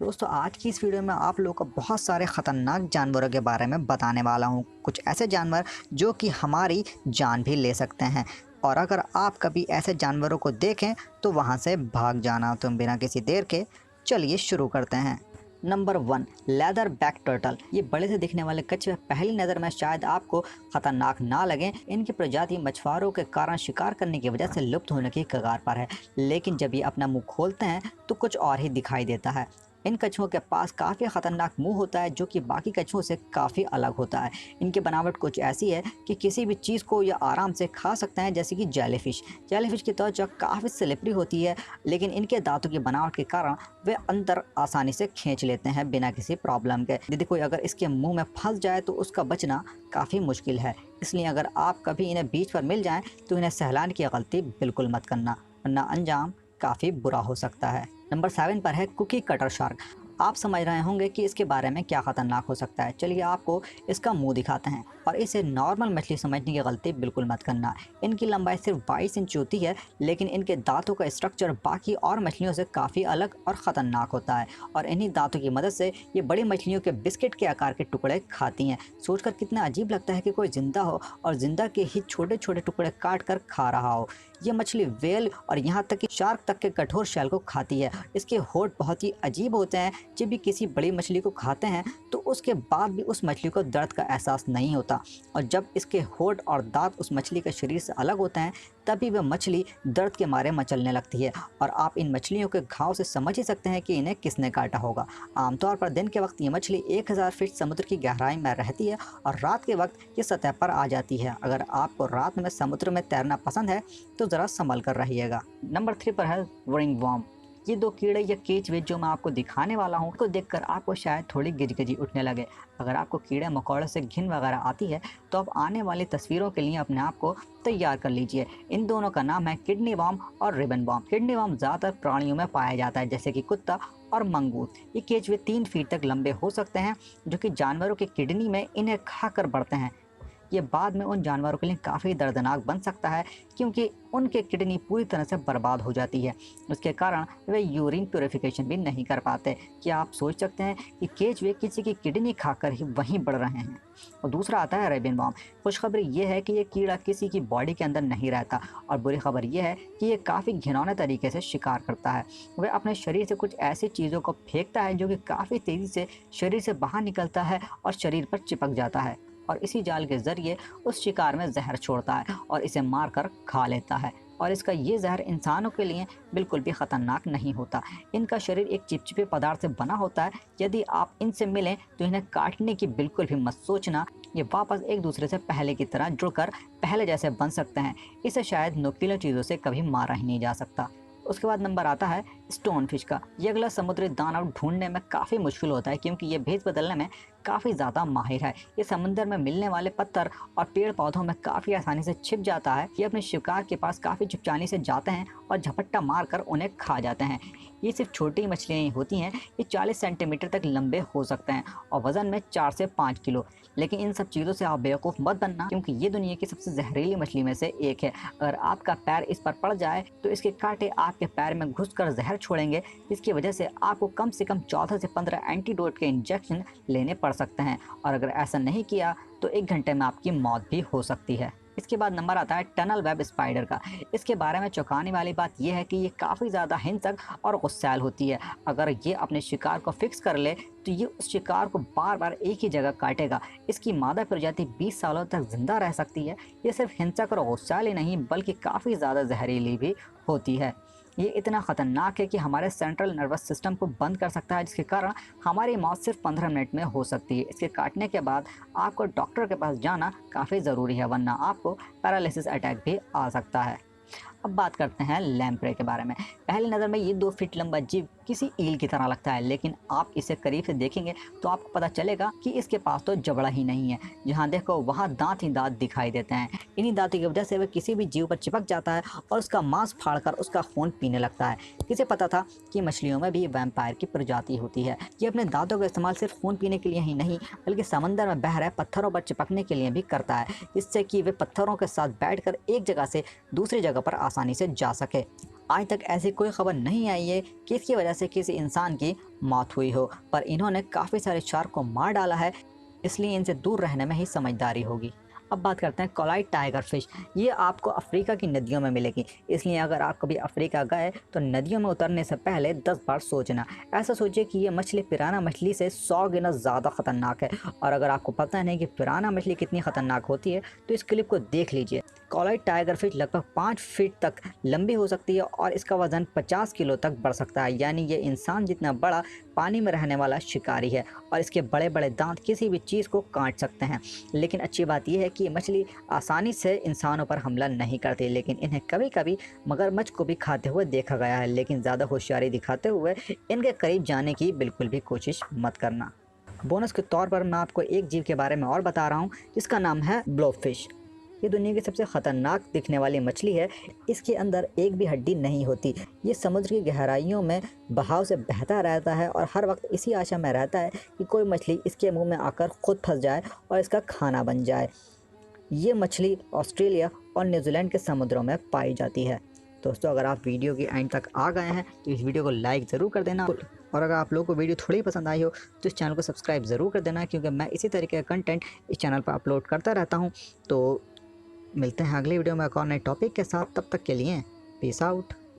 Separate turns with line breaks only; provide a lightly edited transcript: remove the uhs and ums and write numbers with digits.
दोस्तों आज की इस वीडियो में आप लोगों को बहुत सारे ख़तरनाक जानवरों के बारे में बताने वाला हूँ। कुछ ऐसे जानवर जो कि हमारी जान भी ले सकते हैं, और अगर आप कभी ऐसे जानवरों को देखें तो वहाँ से भाग जाना। तो बिना किसी देर के चलिए शुरू करते हैं। Number 1, leather back turtle. ये बड़े से दिखने वाले कछुए पहली नज़र में शायद आपको खतरनाक ना लगे। इनकी प्रजाति मछुआरों के कारण शिकार करने की वजह से लुप्त होने की कगार पर है, लेकिन जब ये अपना मुंह खोलते हैं तो कुछ और ही दिखाई देता है। इन कछुओं के पास काफ़ी ख़तरनाक मुंह होता है जो कि बाकी कछुओं से काफ़ी अलग होता है। इनकी बनावट कुछ ऐसी है कि किसी भी चीज़ को ये आराम से खा सकते हैं, जैसे कि जेलीफिश। जेलीफिश की त्वचा काफ़ी स्लिपरी होती है, लेकिन इनके दांतों की बनावट के कारण वे अंदर आसानी से खींच लेते हैं बिना किसी प्रॉब्लम के। यदि कोई अगर इसके मुंह में फंस जाए तो उसका बचना काफ़ी मुश्किल है। इसलिए अगर आप कभी इन्हें बीच पर मिल जाएं तो इन्हें सहलाने की गलती बिल्कुल मत करना, वरना अंजाम काफ़ी बुरा हो सकता है। नंबर 7 पर है कुकी कटर शार्क। आप समझ रहे होंगे कि इसके बारे में क्या खतरनाक हो सकता है। चलिए आपको इसका मुंह दिखाते हैं, और इसे नॉर्मल मछली समझने की गलती बिल्कुल मत करना। इनकी लंबाई सिर्फ 22 इंच होती है, लेकिन इनके दांतों का स्ट्रक्चर बाकी और मछलियों से काफ़ी अलग और ख़तरनाक होता है, और इन्हीं दांतों की मदद से ये बड़ी मछलियों के बिस्किट के आकार के टुकड़े खाती हैं। सोचकर कितना अजीब लगता है कि कोई जिंदा हो और जिंदा के ही छोटे छोटे टुकड़े काट कर खा रहा हो। ये मछली व्हेल और यहाँ तक कि शार्क तक के कठोर शैल को खाती है। इसके होंठ बहुत ही अजीब होते हैं। जब भी किसी बड़ी मछली को खाते हैं तो उसके बाद भी उस मछली को दर्द का एहसास नहीं होता, और जब इसके होंठ और दांत उस मछली के शरीर से अलग होते हैं तभी वह मछली दर्द के मारे मचलने लगती है। और आप इन मछलियों के घाव से समझ ही सकते हैं कि इन्हें किसने काटा होगा। आमतौर पर दिन के वक्त ये मछली 1000 फीट समुद्र की गहराई में रहती है, और रात के वक्त ये सतह पर आ जाती है। अगर आपको रात में समुद्र में तैरना पसंद है तो ज़रा संभल कर रहिएगा। नंबर 3 पर है रिंगवॉर्म। ये 2 कीड़े या केचुए जो मैं आपको दिखाने वाला हूँ को देखकर आपको शायद थोड़ी गिजगिजी उठने लगे। अगर आपको कीड़े मकोड़े से घिन वगैरह आती है तो अब आने वाली तस्वीरों के लिए अपने आप को तैयार कर लीजिए। इन दोनों का नाम है किडनी वॉर्म और रिबन वॉर्म। किडनी वॉर्म ज़्यादातर प्राणियों में पाया जाता है, जैसे कि कुत्ता और मंगूर। ये केचुए 3 फीट तक लंबे हो सकते हैं, जो कि जानवरों की किडनी में इन्हें खाकर बढ़ते हैं। ये बाद में उन जानवरों के लिए काफ़ी दर्दनाक बन सकता है, क्योंकि उनके किडनी पूरी तरह से बर्बाद हो जाती है। उसके कारण वे यूरिन प्योरीफिकेशन भी नहीं कर पाते। क्या आप सोच सकते हैं कि केचुए किसी की किडनी खाकर ही वहीं बढ़ रहे हैं। और दूसरा आता है रेबिन वॉर्म। खुशखबरी ये है कि ये कीड़ा किसी की बॉडी के अंदर नहीं रहता, और बुरी खबर ये है कि ये काफ़ी घिनौने तरीके से शिकार करता है। वह अपने शरीर से कुछ ऐसी चीज़ों को फेंकता है जो कि काफ़ी तेज़ी से शरीर से बाहर निकलता है और शरीर पर चिपक जाता है, और इसी जाल के जरिए उस शिकार में जहर छोड़ता है और इसे मारकर खा लेता है। और इसका ये जहर इंसानों के लिए बिल्कुल भी खतरनाक नहीं होता। इनका शरीर एक चिपचिपे पदार्थ से बना होता है। यदि आप इनसे मिलें तो इन्हें काटने की बिल्कुल भी मत सोचना। ये वापस एक दूसरे से पहले की तरह जुड़कर पहले जैसे बन सकते हैं। इसे शायद नुकीली चीज़ों से कभी मारा ही नहीं जा सकता। उसके बाद नंबर आता है स्टोन फिश का। ये अगला समुद्री दानव ढूंढने में काफ़ी मुश्किल होता है, क्योंकि ये भेद बदलने में काफ़ी ज़्यादा माहिर है। ये समुद्र में मिलने वाले पत्थर और पेड़ पौधों में काफ़ी आसानी से छिप जाता है। ये अपने शिकार के पास काफ़ी चुपचानी से जाते हैं और झपट्टा मारकर उन्हें खा जाते हैं। ये सिर्फ छोटी मछलियाँ ही होती हैं। ये 40 सेंटीमीटर तक लंबे हो सकते हैं और वज़न में 4 से 5 किलो। लेकिन इन सब चीज़ों से आप बेवकूफ़ मत बनना, क्योंकि ये दुनिया की सबसे जहरीली मछली में से एक है। अगर आपका पैर इस पर पड़ जाए तो इसके कांटे आपके पैर में घुसकर जहर छोड़ेंगे, जिसकी वजह से आपको कम से कम 14 से 15 एंटीडोट के इंजेक्शन लेने पड़ सकते हैं, और अगर ऐसा नहीं किया तो 1 घंटे में आपकी मौत भी हो सकती है। इसके बाद नंबर आता है टनल वेब स्पाइडर का। इसके बारे में चौंकाने वाली बात यह है कि ये काफ़ी ज़्यादा हिंसक और गुस्सैल होती है। अगर ये अपने शिकार को फिक्स कर ले तो ये उस शिकार को बार बार एक ही जगह काटेगा। इसकी मादा प्रजाति 20 सालों तक जिंदा रह सकती है। ये सिर्फ हिंसक और गुस्सैल ही नहीं, बल्कि काफ़ी ज़्यादा जहरीली भी होती है। ये इतना ख़तरनाक है कि हमारे सेंट्रल नर्वस सिस्टम को बंद कर सकता है, जिसके कारण हमारी मौत सिर्फ 15 मिनट में हो सकती है। इसके काटने के बाद आपको डॉक्टर के पास जाना काफ़ी ज़रूरी है, वरना आपको पैरालिसिस अटैक भी आ सकता है। अब बात करते हैं लैम्प्रे के बारे में। पहली नज़र में ये 2 फीट लंबा जीव किसी ईल की तरह लगता है, लेकिन आप इसे करीब से देखेंगे तो आपको पता चलेगा कि इसके पास तो जबड़ा ही नहीं है। जहाँ देखो वहाँ दांत ही दांत दिखाई देते हैं। इन्हीं दांतों की वजह से वह किसी भी जीव पर चिपक जाता है और उसका मांस फाड़कर उसका खून पीने लगता है। किसे पता था कि मछलियों में भी वैम्पायर की प्रजाति होती है। ये अपने दांतों का इस्तेमाल सिर्फ खून पीने के लिए ही नहीं, बल्कि समंदर में बह रहे पत्थरों पर चिपकने के लिए भी करता है, जिससे कि वे पत्थरों के साथ बैठकर एक जगह से दूसरी जगह पर आसानी से जा सके। आज तक ऐसी कोई खबर नहीं आई है कि इसकी वजह से किसी इंसान की मौत हुई हो, पर इन्होंने काफ़ी सारे शार्क को मार डाला है, इसलिए इनसे दूर रहने में ही समझदारी होगी। अब बात करते हैं कोलाइट टाइगर फिश। ये आपको अफ्रीका की नदियों में मिलेगी, इसलिए अगर आप कभी अफ्रीका गए तो नदियों में उतरने से पहले 10 बार सोचना। ऐसा सोचिए कि ये मछली पिराना मछली से 100 गुना ज़्यादा खतरनाक है। और अगर आपको पता नहीं कि पिराना मछली कितनी खतरनाक होती है तो इस क्लिप को देख लीजिए। कोलाइट टाइगर फिश लगभग 5 फीट तक लंबी हो सकती है और इसका वजन 50 किलो तक बढ़ सकता है, यानी ये इंसान जितना बड़ा पानी में रहने वाला शिकारी है। और इसके बड़े बड़े दांत किसी भी चीज़ को काट सकते हैं। लेकिन अच्छी बात यह है कि ये मछली आसानी से इंसानों पर हमला नहीं करती, लेकिन इन्हें कभी कभी मगरमच्छ को भी खाते हुए देखा गया है। लेकिन ज़्यादा होशियारी दिखाते हुए इनके करीब जाने की बिल्कुल भी कोशिश मत करना। बोनस के तौर पर मैं आपको एक जीव के बारे में और बता रहा हूँ, जिसका नाम है ब्लोबफिश। ये दुनिया की सबसे ख़तरनाक दिखने वाली मछली है। इसके अंदर एक भी हड्डी नहीं होती। ये समुद्र की गहराइयों में बहाव से बहता रहता है और हर वक्त इसी आशा में रहता है कि कोई मछली इसके मुंह में आकर खुद फंस जाए और इसका खाना बन जाए। ये मछली ऑस्ट्रेलिया और न्यूजीलैंड के समुद्रों में पाई जाती है। दोस्तों, अगर आप वीडियो के एंड तक आ गए हैं तो इस वीडियो को लाइक ज़रूर कर देना, और अगर आप लोगों को वीडियो थोड़ी पसंद आई हो तो इस चैनल को सब्सक्राइब ज़रूर कर देना, क्योंकि मैं इसी तरीके का कंटेंट इस चैनल पर अपलोड करता रहता हूँ। तो मिलते हैं अगली वीडियो में एक और नए टॉपिक के साथ। तब तक के लिए पीस आउट।